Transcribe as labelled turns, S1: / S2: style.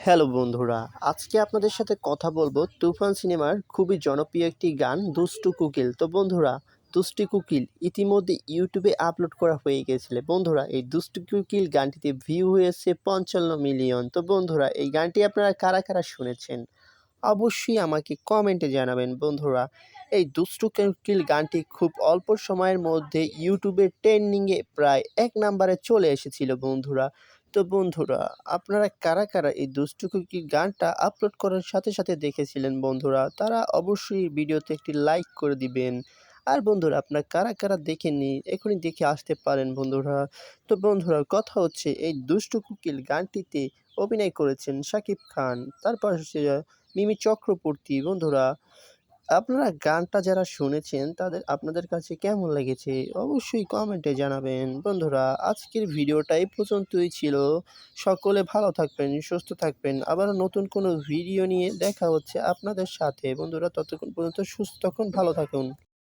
S1: Hello বন্ধুরা, আজকে আপনাদের সাথে কথা বলবো তুফান সিনেমার খুবই জনপ্রিয় একটি গান দুষ্টু কোকিল। তো বন্ধুরা, দুষ্টু কোকিল ইতিমধ্যে ইউটিউবে আপলোড করা হয়ে গেছিল। বন্ধুরা, এই দুষ্টু কোকিল গানটিতে ভিউ হয়েছে ৫৫ মিলিয়ন। তো বন্ধুরা, এই গানটি আপনারা কারা কারা শুনেছেন অবশ্যই আমাকে কমেন্টে জানাবেন। বন্ধুরা, এই দুষ্টু কোকিল গানটি খুব অল্প সময়ের মধ্যে ইউটিউবে ট্রেন্ডিংয়ে প্রায় ১ নাম্বারে চলে এসেছিল বন্ধুরা। তো বন্ধুরা, আপনারা কারা কারা এই দুষ্টু কোকিল গানটা আপলোড করার সাথে সাথে দেখেছিলেন বন্ধুরা? তারা অবশ্যই ভিডিওতে একটি লাইক করে দিবেন। আর বন্ধুরা, আপনারা কারা কারা দেখেননি এখনই দেখে আসতে পারেন বন্ধুরা। তো বন্ধুরা, কথা হচ্ছে এই দুষ্টু কোকিল গানটিতে অভিনয় করেছেন শাকিব খান, তারপর হচ্ছে মিমি চক্রবর্তী। বন্ধুরা, আপনারা গানটা যারা শুনেছেন আপনাদের কাছে কেমন লেগেছে অবশ্যই কমেন্টে জানাবেন। বন্ধুরা, আজকের ভিডিওটা এই পর্যন্তই ছিল। সকলে ভালো থাকবেন, সুস্থ থাকবেন। আবারও নতুন কোনো ভিডিও নিয়ে দেখা হচ্ছে আপনাদের সাথে। বন্ধুরা, ততক্ষণ পর্যন্ত সুস্থ থাকুন, ভালো থাকুন।